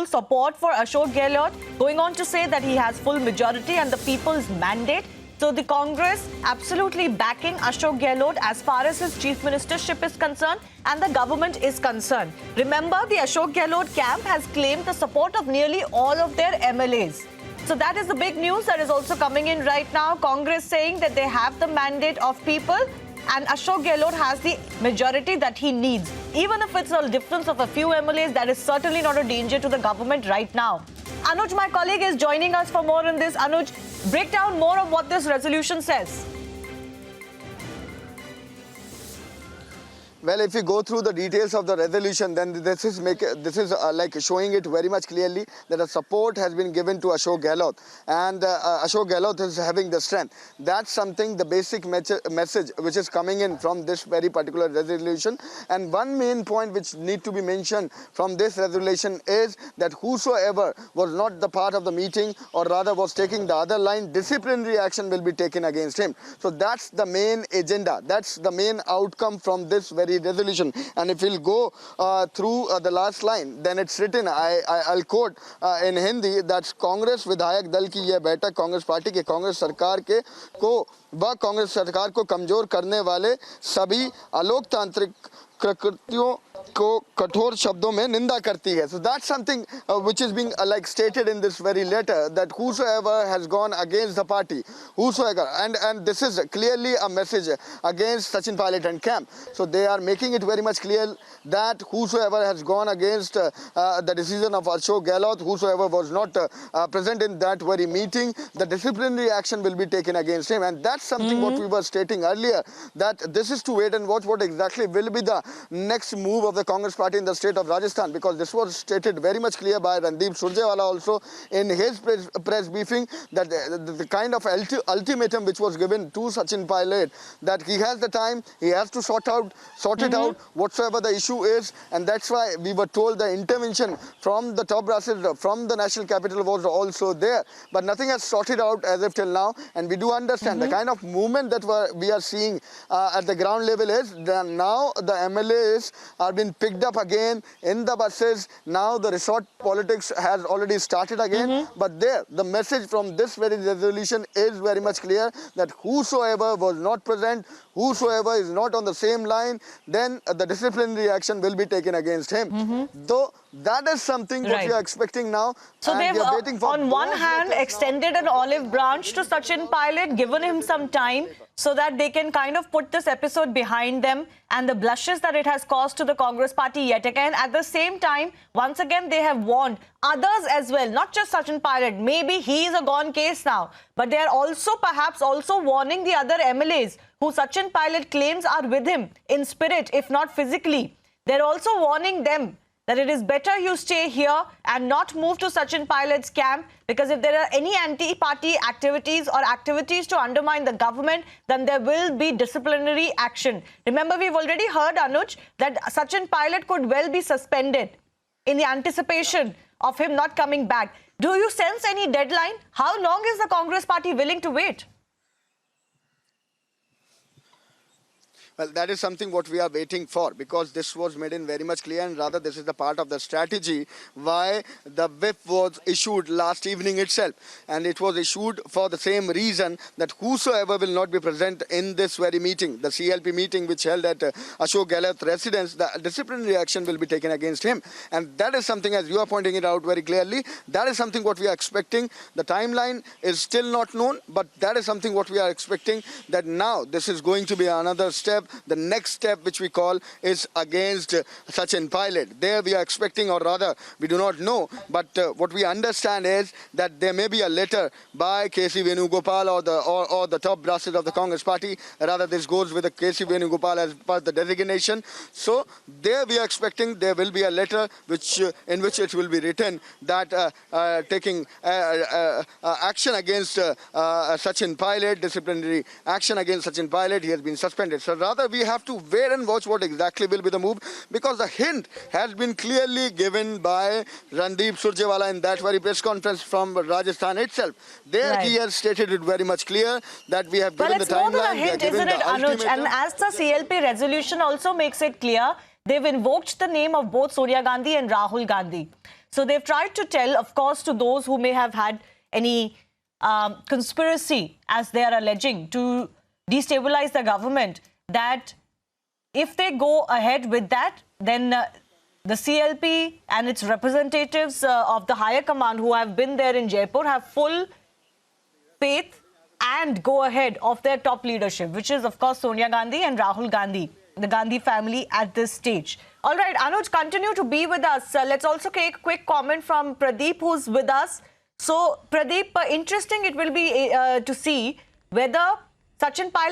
full support for Ashok Gehlot, going on to say that he has full majority and the people's mandate. So the Congress absolutely backing Ashok Gehlot as far as his chief ministership is concerned and the government is concerned. Remember, the Ashok Gehlot camp has claimed the support of nearly all of their MLAs. So that is the big news that is also coming in right now. Congress saying that they have the mandate of people and Ashok Gehlot has the majority that he needs. Even if it's a difference of a few MLAs, that is certainly not a danger to the government right now. Anuj, my colleague, is joining us for more on this. Anuj, break down more of what this resolution says. Well, if you go through the details of the resolution, then this is like showing it very much clearly that a support has been given to Ashok Gehlot, and Ashok Gehlot is having the strength. That's something, the basic message which is coming in from this very particular resolution. And one main point which need to be mentioned from this resolution is that whosoever was not the part of the meeting, or rather was taking the other line, disciplinary action will be taken against him. So that's the main agenda. That's the main outcome from this very resolution. And if we'll go through the last line, then it's written, I'll quote in Hindi, that's Congress विधायक दल की यह बैठक Congress party के कांग्रेस सरकार के को व कांग्रेस सरकार को कमजोर करने वाले सभी अलोकतांत्रिक कृत्यों को कठोर शब्दों में निंदा करती है. So that's something which is being like stated in this very letter, that whosoever has gone against the party, whosoever, and this is clearly a message against Sachin Pilot and camp. So they are making it very much clear that whosoever has gone against the decision of Ashok Gehlot, whosoever was not present in that very meeting, the disciplinary action will be taken against him. And that's something what we were stating earlier, that this is to wait and watch what exactly will be the next move of the Congress party in the state of Rajasthan, because this was stated very much clear by Randeep Surjewala also in his press briefing, that the kind of ultimatum which was given to Sachin Pilot, that he has the time, he has to sort it out whatsoever the issue is. And that's why we were told the intervention from the top brasses, from the national capital, was also there, but nothing has sorted out as of till now. And we do understand the kind of movement that we are seeing at the ground level is that now the MLAs are being picked up again in the buses. Now the resort politics has already started again. But there, the message from this very resolution is very much clear, that whosoever was not present, whosoever is not on the same line, then the disciplinary action will be taken against him. Though that is something what we are expecting now. So they've, on one hand, extended an olive branch to Sachin Pilot, given him some time so that they can kind of put this episode behind them and the blushes that it has caused to the Congress party yet again. At the same time, once again, they have warned others as well, not just Sachin Pilot. Maybe he is a gone case now, but they are also perhaps also warning the other MLAs who Sachin Pilot claims are with him in spirit, if not physically. They're also warning them that it is better you stay here and not move to Sachin Pilot's camp, because if there are any anti-party activities or activities to undermine the government, then there will be disciplinary action. Remember, we've already heard, Anuj, that Sachin Pilot could well be suspended in the anticipation of him not coming back. Do you sense any deadline? How long is the Congress party willing to wait? Well, that is something what we are waiting for, because this was made in very much clear, and rather this is the part of the strategy why the whip was issued last evening itself. And it was issued for the same reason, that whosoever will not be present in this very meeting, the CLP meeting which held at Ashok Gehlot residence, the disciplinary action will be taken against him. And that is something, as you are pointing it out very clearly, that is something what we are expecting. The timeline is still not known, but that is something what we are expecting, that now this is going to be another step. The next step which we call is against Sachin Pilot. There we are expecting, or rather we do not know, but what we understand is that there may be a letter by K.C. Venugopal or the top brasses of the Congress party. Rather, this goes with the K.C. Venugopal as per the designation. So there we are expecting there will be a letter which in which it will be written that taking action against Sachin Pilot, disciplinary action against Sachin Pilot. He has been suspended. So rather we have to wait and watch what exactly will be the move, because the hint has been clearly given by Randeep Surjewala in that very press conference from Rajasthan itself. There he has stated it very much clear that we have given the timeline. Well, it's more than a hint, isn't it, Anuj? And as the CLP resolution also makes it clear, they've invoked the name of both Sonia Gandhi and Rahul Gandhi. So they've tried to tell, of course, to those who may have had any conspiracy, as they are alleging, to destabilize the government, that if they go ahead with that, then the CLP and its representatives of the higher command who have been there in Jaipur have full faith and go ahead of their top leadership, which is, of course, Sonia Gandhi and Rahul Gandhi, the Gandhi family at this stage. All right, Anuj, continue to be with us. Let's also take a quick comment from Pradeep, who's with us. So, Pradeep, interesting it will be to see whether Sachin Pilot